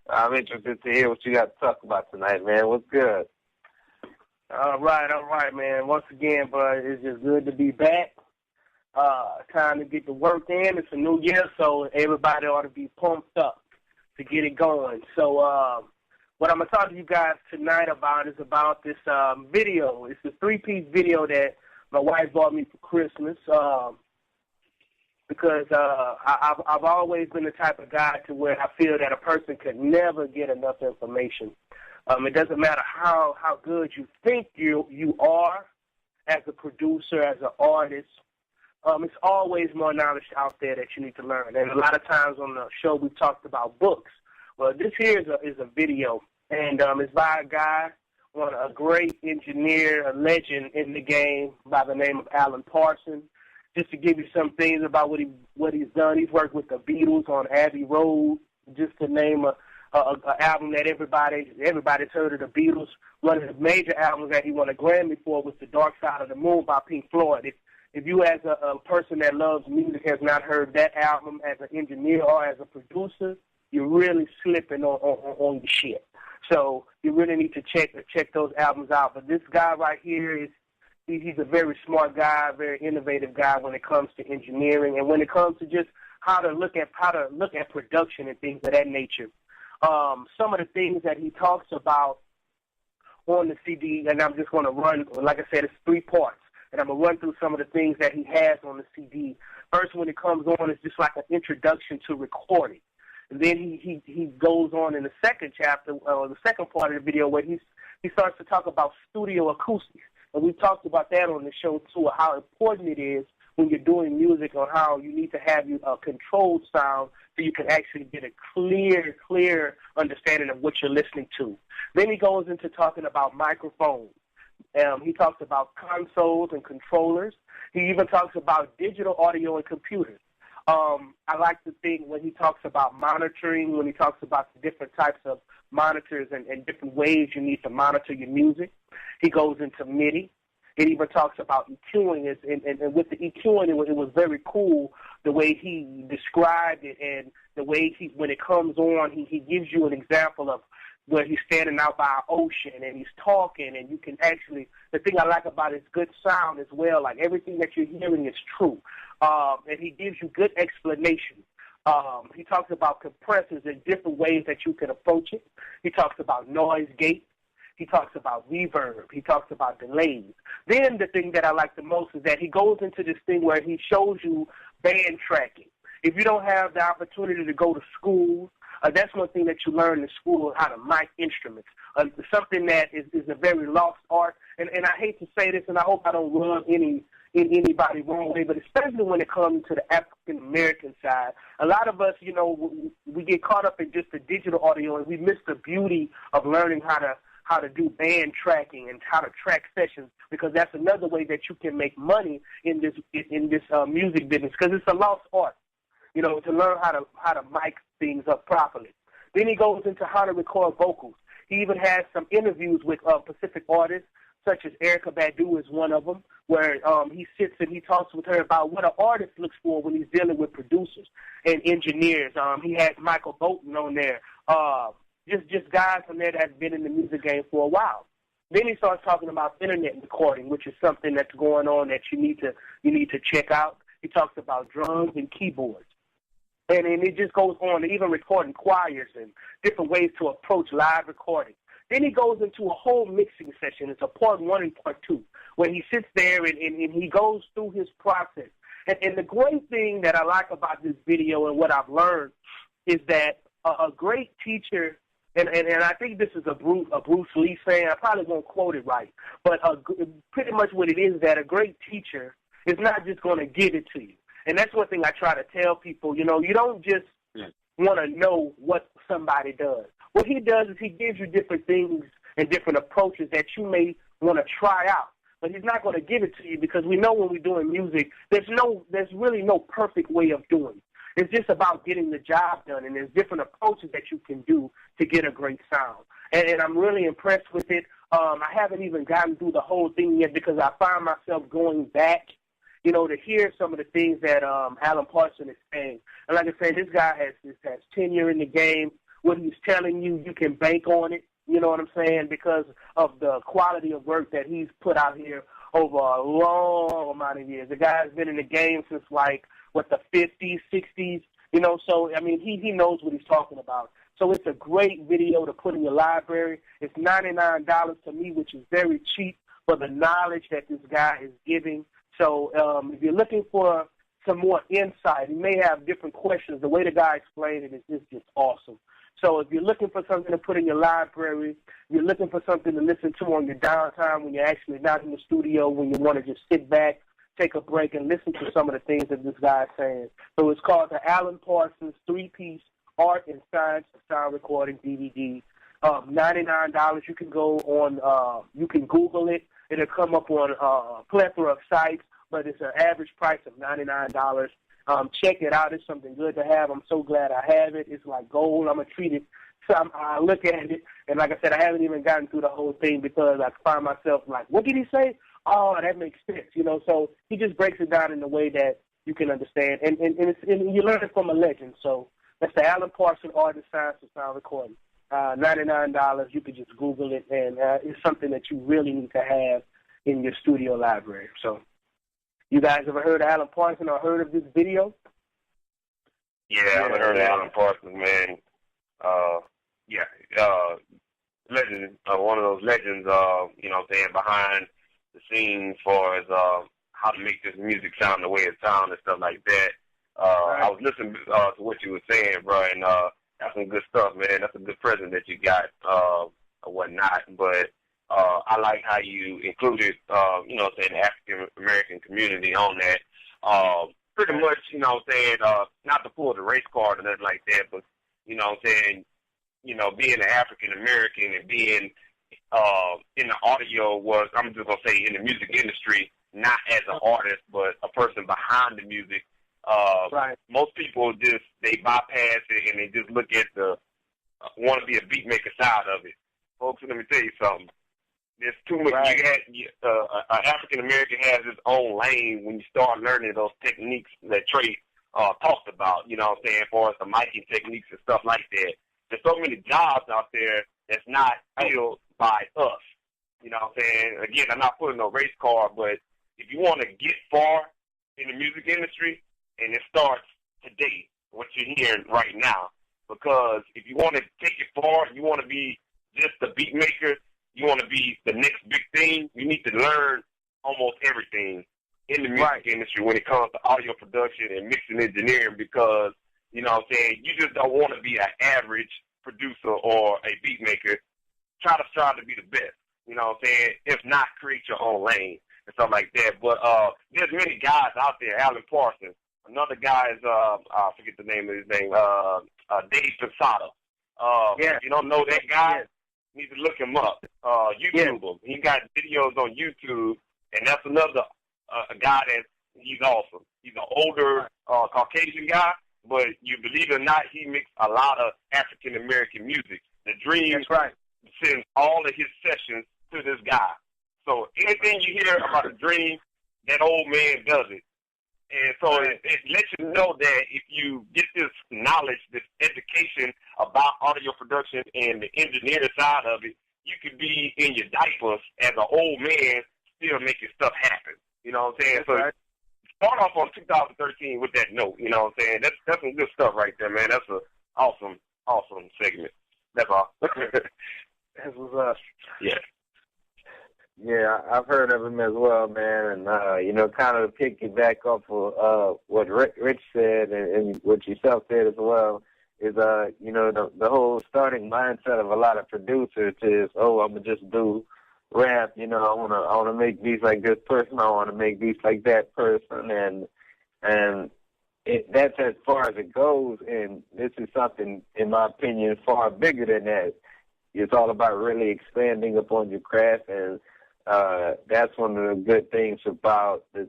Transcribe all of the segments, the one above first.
I'm interested to hear what you got to talk about tonight, man. What's good? All right, man. Once again, bud, it's just good to be back. Time to get the work in. It's a new year, so everybody ought to be pumped up to get it going. So what I'm going to talk to you guys tonight about is about this video. It's a 3-piece video that my wife bought me for Christmas because I've always been the type of guy to where I feel that a person could never get enough information. It doesn't matter how good you think you are as a producer, as an artist. It's always more knowledge out there that you need to learn. And a lot of times on the show we've talked about books. Well, this here is a video, and it's by a guy, a great engineer, a legend in the game by the name of Alan Parsons. Just to give you some things about what he's done, he's worked with the Beatles on Abbey Road, just to name a album that everybody's heard of the Beatles. One of the major albums that he won a Grammy for was The Dark Side of the Moon by Pink Floyd. If you as a person that loves music has not heard that album as an engineer or as a producer, you're really slipping on your shit. So you really need to check those albums out. But this guy right here he's a very smart guy, very innovative guy when it comes to engineering and when it comes to just how to look at production and things of that nature. Some of the things that he talks about on the CD, and I'm just going to run, like I said, it's 3 parts, and I'm going to run through some of the things that he has on the CD. First, when it comes on, it's just like an introduction to recording. And then he goes on in the second chapter, the second part of the video, where he starts to talk about studio acoustics. And we talked about that on the show, too, how important it is when you're doing music on how you need to have a controlled sound so you can actually get a clear understanding of what you're listening to. Then he goes into talking about microphones. He talks about consoles and controllers. He even talks about digital audio and computers. I like to think when he talks about monitoring, when he talks about the different types of monitors and different ways you need to monitor your music. He goes into MIDI. It even talks about EQing, and with the EQing, it was very cool the way he described it, and the way when it comes on, he gives you an example of where he's standing out by an ocean and he's talking, and you can actually, the thing I like about it is good sound as well, like everything that you're hearing is true, and he gives you good explanation. He talks about compressors and different ways that you can approach it. He talks about noise gate. He talks about reverb. He talks about delays. Then the thing that I like the most is that he goes into this thing where he shows you band tracking. If you don't have the opportunity to go to school, that's one thing that you learn in school, how to mic instruments. Something that is a very lost art. And I hate to say this, and I hope I don't rub anybody wrong way, but especially when it comes to the African-American side, a lot of us, we get caught up in just the digital audio, and we miss the beauty of learning how to do band tracking and how to track sessions, because that's another way that you can make money in this music business, because it's a lost art, to learn how to mic things up properly. Then he goes into how to record vocals. He even has some interviews with Pacific artists, such as Erykah Badu is one of them, where he sits and he talks with her about what an artist looks for when he's dealing with producers and engineers. He has Michael Bolton on there. Just guys from there that have been in the music game for a while. Then he starts talking about internet recording, which is something that's going on that you need to check out. He talks about drums and keyboards. And it just goes on, even recording choirs and different ways to approach live recording. Then he goes into a whole mixing session. It's a part 1 and part 2, where he sits there and he goes through his process. And the great thing that I like about this video and what I've learned is that a great teacher, and I think this is a Bruce Lee saying, I probably won't quote it right, but pretty much what it is that a great teacher is not just going to give it to you. And that's one thing I try to tell people, you don't just want to know what somebody does. What he does is he gives you different things and different approaches that you may want to try out. But he's not going to give it to you, because we know when we're doing music, there's really no perfect way of doing it. It's just about getting the job done, and there's different approaches that you can do to get a great sound. And I'm really impressed with it. I haven't even gotten through the whole thing yet, because I find myself going back, to hear some of the things that Alan Parsons is saying. And like I said, this guy has tenure in the game. what he's telling you, you can bank on it. You know what I'm saying? Because of the quality of work that he's put out here over a long amount of years. The guy's been in the game since the 50s, 60s. You know, so I mean, he knows what he's talking about. So it's a great video to put in your library. It's $99 to me, which is very cheap for the knowledge that this guy is giving. So if you're looking for some more insight, you may have different questions. The way the guy explained it is just awesome. So if you're looking for something to put in your library, you're looking for something to listen to on your downtime when you're actually not in the studio, when you want to just sit back, take a break, and listen to some of the things that this guy is saying. So it's called the Alan Parsons 3-piece Art and Science of Sound Recording DVD. $99. You can go on, you can Google it. It'll come up on a plethora of sites, but it's an average price of $99. Check it out. It's something good to have. I'm so glad I have it. It's like gold. I'm going to treat it. So I look at it, and like I said, I haven't even gotten through the whole thing because I find myself like, what did he say? Oh, that makes sense, you know. So he just breaks it down in a way that you can understand, and you learn it from a legend. So that's the Alan Parsons Art and Science of Sound Recording. $99. You can just Google it, and it's something that you really need to have in your studio library. So you guys ever heard of Alan Parsons or heard of this video? Yeah, I've heard of Alan Parsons, man. Legend, one of those legends, you know what I'm saying, behind the scenes as far as how to make this music sound the way it sounds and stuff like that. Right. I was listening to what you were saying, bro, and that's some good stuff, man. That's a good present that you got or whatnot. But I like how you included, you know what I'm saying, the African-American community on that. Pretty much, you know what I'm saying, not to pull the race card or nothing like that, but, you know what I'm saying, you know, being an African-American and being in the audio was, I'm just going to say, in the music industry, not as an artist, but a person behind the music. Right. Most people just, they bypass it and they just look at the, want to be a beat maker side of it. Folks, let me tell you something. There's too much. Right. An African American has his own lane when you start learning those techniques that Trey talked about. You know what I'm saying, as far as the miking techniques and stuff like that. There's so many jobs out there that's not filled by us. You know what I'm saying? Again, I'm not putting no race card, but if you want to get far in the music industry, and it starts today, what you're hearing right now, because if you want to take it far, you want to be just a beat maker, you want to be the next big thing, you need to learn almost everything in the music industry when it comes to audio production and mixing engineering, because, you know what I'm saying, you just don't want to be an average producer or a beat maker. Try to strive to be the best, you know what I'm saying? If not, create your own lane and stuff like that. But there's many guys out there, Alan Parsons. Another guy is, I forget the name of his name, Dave Pensado. If you don't know that guy, you need to look him up. YouTube him. He got videos on YouTube, and that's another guy he's awesome. He's an older Caucasian guy, but you believe it or not, he mixed a lot of African-American music. The Dream sends all of his sessions to this guy. So anything you hear about The Dream, that old man does it. And so it lets you know that if you get this knowledge, this education about audio production and the engineering side of it, you could be in your diapers as an old man still making stuff happen. You know what I'm saying? So start off on 2013 with that note. You know what I'm saying? That's some good stuff right there, man. That's an awesome segment. That's all. That was us. Yeah. Yeah, I've heard of him as well, man, and you know, kind of piggyback off of what Rich said and what yourself said as well is, you know, the whole starting mindset of a lot of producers is, oh, I'm gonna just do rap, you know, I wanna make beats like this person, I wanna make beats like that person, and that's as far as it goes, and this is something, in my opinion, far bigger than that. It's all about really expanding upon your craft, and that's one of the good things about the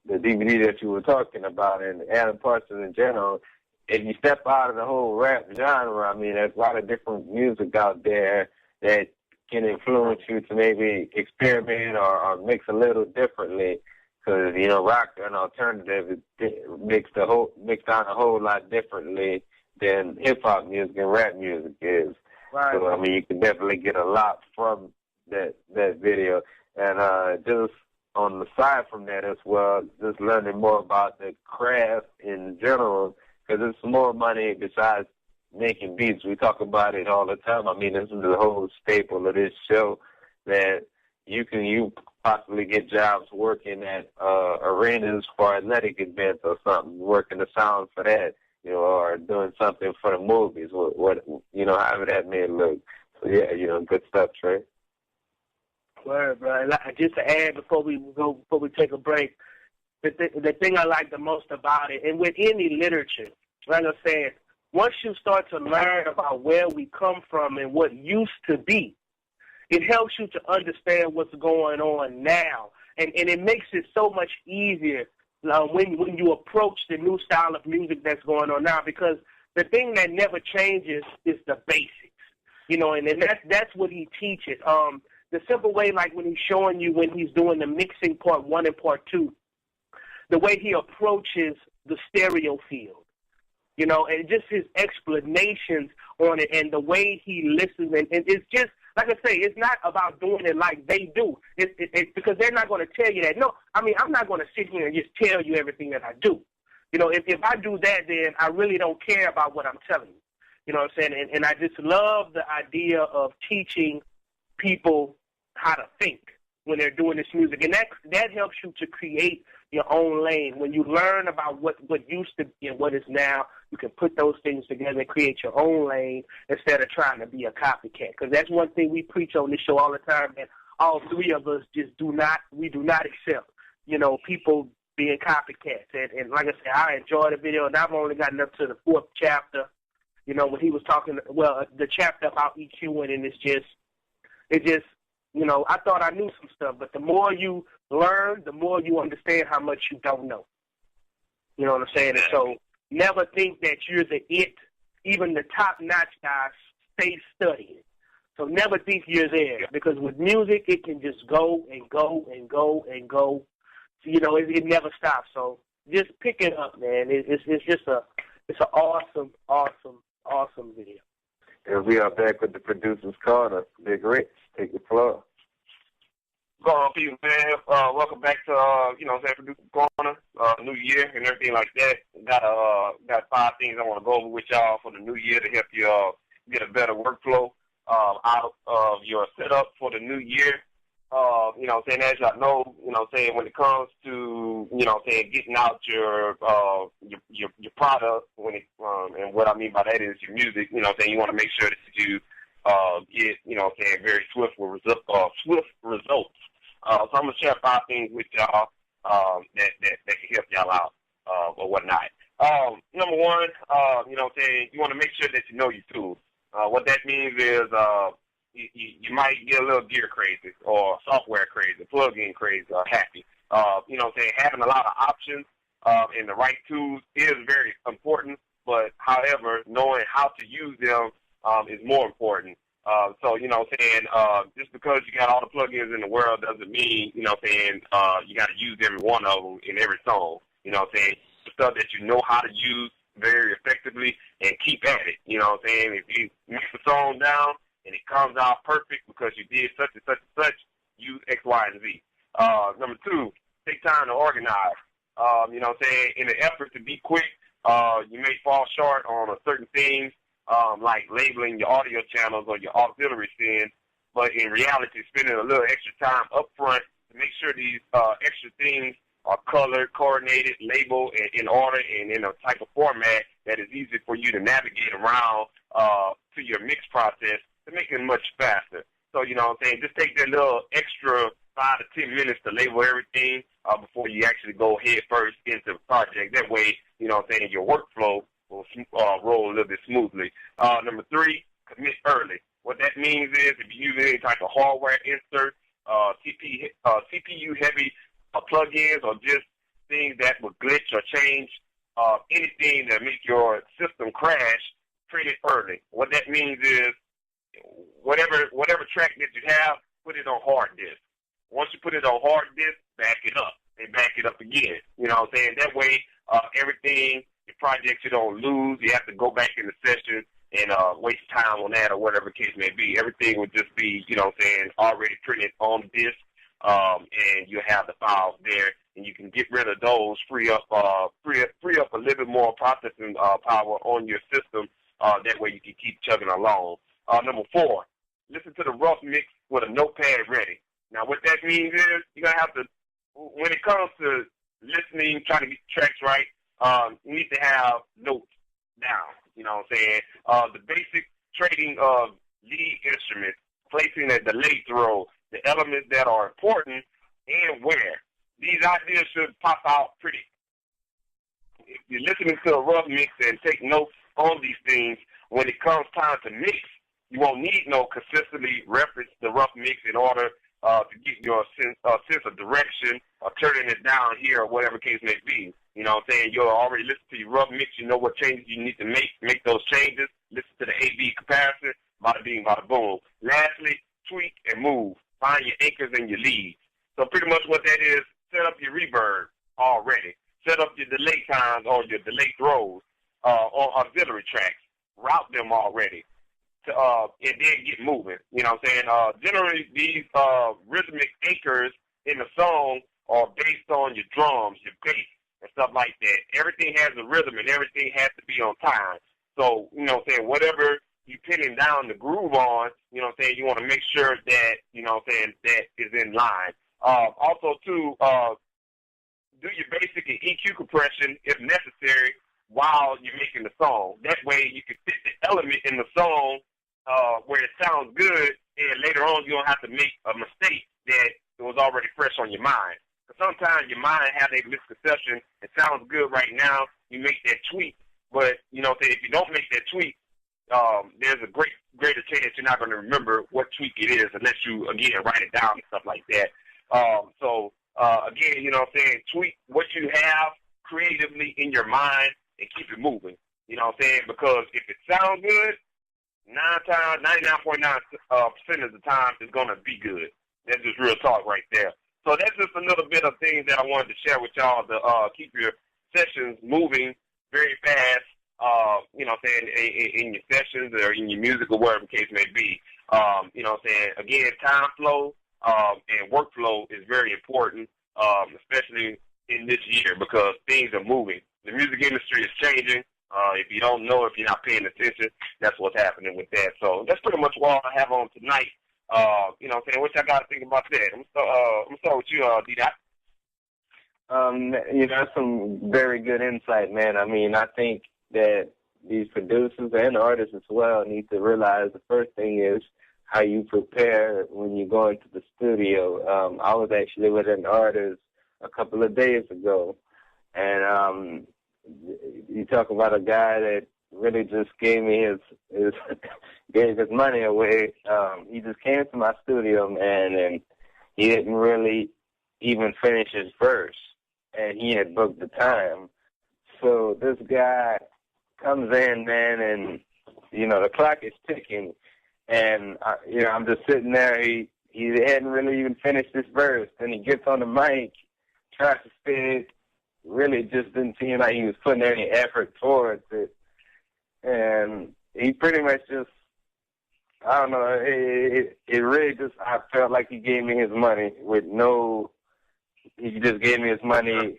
DVD that you were talking about, and Alan Parsons in general. If you step out of the whole rap genre, I mean, there's a lot of different music out there that can influence you to maybe experiment or mix a little differently. Because, you know, rock and alternative is mixed down a whole lot differently than hip-hop music and rap music is. Right. So, I mean, you can definitely get a lot from that video. And just on the side from that as well, just learning more about the craft in general, because it's more money besides making beats. We talk about it all the time. I mean, this is the whole staple of this show, that you possibly get jobs working at arenas for athletic events or something, working the sound for that, you know, or doing something for the movies, what you know, however that may look. So yeah, you know, good stuff, Trey. Word, bro. Just to add before we take a break, the thing I like the most about it, and with any literature, like I said, once you start to learn about where we come from and what used to be, it helps you to understand what's going on now, and it makes it so much easier when you approach the new style of music that's going on now, because the thing that never changes is the basics, you know, and that's what he teaches. The simple way, like when he's showing you when he's doing the mixing part 1 and part 2, the way he approaches the stereo field, you know, and just his explanations on it and the way he listens. And it's just, like I say, it's not about doing it like they do. It's because they're not going to tell you that. No, I mean, I'm not going to sit here and just tell you everything that I do. You know, if I do that, then I really don't care about what I'm telling you. You know what I'm saying? And I just love the idea of teaching people how to think when they're doing this music. And that helps you to create your own lane. When you learn about what used to be and what is now, you can put those things together and create your own lane instead of trying to be a copycat. Because that's one thing we preach on this show all the time, that all three of us just do not accept, you know, people being copycats. And like I said, I enjoyed the video, and I've only gotten up to the 4th chapter, you know, when he was talking, the chapter about EQing, and it just, you know, I thought I knew some stuff, but the more you learn, the more you understand how much you don't know. You know what I'm saying? And so never think that you're the it. Even the top-notch guys stay studying. So never think you're there, because with music, it can just go and go and go and go. You know, it never stops. So just pick it up, man. It's just it's an awesome video. And we are back with the Producer's Corner. Big Rich, take the floor. Go on, people, man. Welcome back to, you know, Producer's Corner, New Year and everything like that. Got 5 things I want to go over with y'all for the new year to help you get a better workflow out of your setup for the new year. You know, saying, as y'all know, you know, saying, when it comes to, you know, saying, getting out your product, and what I mean by that is your music. You know, saying, you want to make sure that you get, you know, saying, very swift results. So I'm gonna share 5 things with y'all that can help y'all out or whatnot. Number 1, you know, saying, you want to make sure that you know your tools. What that means is you might get a little gear crazy or software crazy, plug-in crazy, or happy. You know, saying, having a lot of options and the right tools is very important, but however, knowing how to use them is more important. So, you know, saying, just because you got all the plugins in the world doesn't mean, you know, saying, you got to use every one of them in every song. You know, saying, stuff that you know how to use very effectively and keep at it. You know what I'm saying? If you mix the song down and it comes out perfect because you did such and such and such, use X, Y, and Z. Number 2, take time to organize. You know what I'm saying? In an effort to be quick, you may fall short on certain things, like labeling your audio channels or your auxiliary sends, but in reality, spending a little extra time up front to make sure these extra things are colored, coordinated, labeled, and in order, and in a type of format that is easy for you to navigate around to your mix process to make it much faster. So, you know what I'm saying, just take that little extra 5 to 10 minutes to label everything before you actually go head first into the project. That way, you know what I'm saying, your workflow will roll a little bit smoothly. Number 3, commit early. What that means is, if you use any type of hardware insert, CPU-heavy plugins, or just things that will glitch or change anything that make your system crash, treat it early. What that means is, whatever track that you have, put it on hard disk. Once you put it on hard disk, back it up and back it up again. You know what I'm saying? That way, everything your projects you don't lose. You have to go back in the session and waste time on that or whatever the case may be. Everything would just be, you know what I'm saying, already printed on the disc, and you have the files there, and you can get rid of those, free up a little bit more processing power on your system. That way you can keep chugging along. Number 4, listen to the rough mix with a notepad ready. Now, what that means is you're going to have to, when it comes to listening, trying to get tracks right, you need to have notes down. You know what I'm saying? The basic trading of lead instruments, placing a delay throw, the elements that are important, and where. These ideas should pop out pretty. If you're listening to a rough mix and take notes on these things, when it comes time to mix, you won't need no consistently reference the rough mix in order to get your sense of direction or turning it down here or whatever case may be. You know what I'm saying? You'll already listen to your rough mix. You know what changes you need to make those changes. Listen to the A-B comparison, bada bing, bada boom. Lastly, tweak and move. Find your anchors and your leads. So pretty much what that is, set up your reverb already. Set up your delay times or your delay throws or auxiliary tracks. Route them already. And then get moving. You know what I'm saying? Generally, these rhythmic anchors in the song are based on your drums, your bass, and stuff like that. Everything has a rhythm, and everything has to be on time. So, you know what I'm saying, whatever you're pinning down the groove on, you know what I'm saying, you want to make sure that, you know what I'm saying, that is in line. Also, too, do your basic and EQ compression if necessary while you're making the song. That way you can fit the element in the song where it sounds good, and later on you don't have to make a mistake that was already fresh on your mind. Because sometimes your mind has a misconception. It sounds good right now. You make that tweak, but you know, if you don't make that tweak, there's a greater chance you're not going to remember what tweak it is unless you again write it down and stuff like that. Again, you know what I'm saying, tweak what you have creatively in your mind and keep it moving. You know what I'm saying? Because if it sounds good, 99.9% of the time it's going to be good. That's just real talk right there. So that's just a little bit of things that I wanted to share with y'all to keep your sessions moving very fast, you know what I'm saying, in your sessions or in your music or whatever the case may be. You know what I'm saying? Again, time flow and workflow is very important, especially in this year because things are moving. The music industry is changing. If you don't know, if you're not paying attention, that's what's happening with that. So that's pretty much what I have on tonight. You know what I'm saying? What y'all got to think about that? I'm going to start with you, D-Dot. You know, that's some very good insight, man. I mean, I think that these producers and artists as well need to realize the first thing is how you prepare when you go into the studio. I was actually with an artist a couple of days ago, and you talk about a guy that really just gave me his gave his money away. He just came to my studio, man, and he didn't really even finish his verse, and he had booked the time. So this guy comes in, man, and you know the clock is ticking, and you know I'm just sitting there. He hadn't really even finished his verse, and he gets on the mic, tries to spit. Really just didn't seem like he was putting any effort towards it. And he pretty much just, I don't know, it really just, I felt like he gave me his money he just gave me his money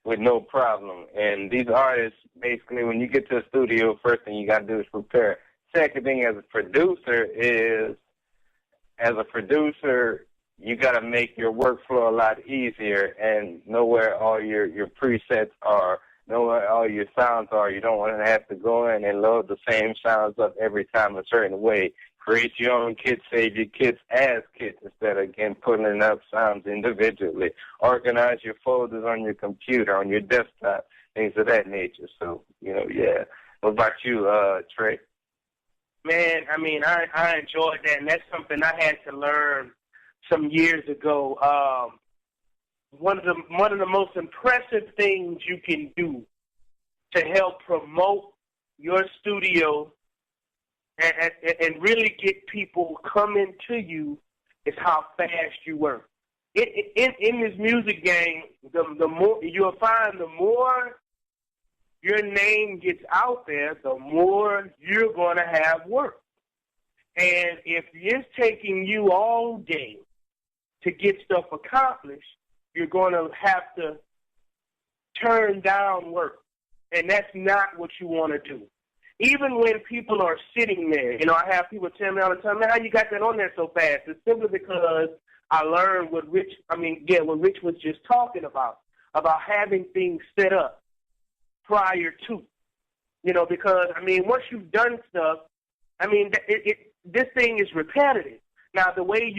with no problem. And these artists, basically, when you get to the studio, first thing you got to do is prepare. Second thing as a producer, you got to make your workflow a lot easier and know where all your presets are, know where all your sounds are. You don't want to have to go in and load the same sounds up every time a certain way. Create your own kit, save your kits as kits instead of, again, putting up sounds individually. Organize your folders on your computer, on your desktop, things of that nature. So, you know, yeah. What about you, Trey? Man, I mean, I enjoyed that, and that's something I had to learn some years ago. One of the most impressive things you can do to help promote your studio and really get people coming to you is how fast you work. In this music game, the more you'll find, the more your name gets out there, the more you're going to have work. And if it's taking you all day to get stuff accomplished, you're going to have to turn down work. And that's not what you want to do. Even when people are sitting there, I have people tell me all the time, man, how you got that on there so fast? It's simply because I learned what Rich was just talking about having things set up prior to. Because, once you've done stuff, this thing is repetitive. Now, the way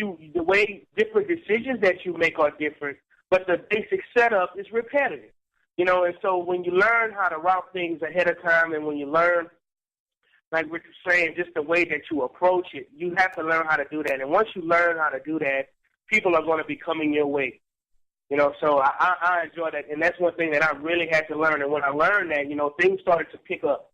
different decisions that you make are different, but the basic setup is repetitive. And so when you learn how to route things ahead of time, and when you learn, like Rich was saying, just the way that you approach it, you have to learn how to do that. And once you learn how to do that, people are going to be coming your way. So I enjoy that. And that's one thing that I really had to learn. And when I learned that, things started to pick up.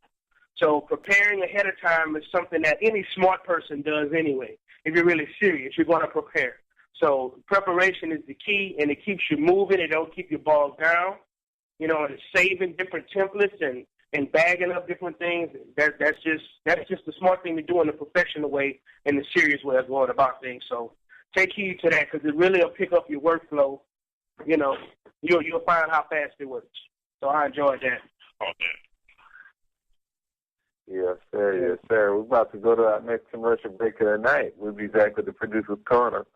So preparing ahead of time is something that any smart person does anyway. If you're really serious, you're going to prepare. So preparation is the key, and it keeps you moving. It don't keep you bogged down. And it's saving different templates and bagging up different things. That's just the smart thing to do in the professional way and the serious way of going about things. So take heed to that, because it really will pick up your workflow. You'll find how fast it works. So I enjoyed that. Okay. Yes, sir. Yes, sir. We're about to go to our next commercial break of the night. We'll be back with the Producer's Corner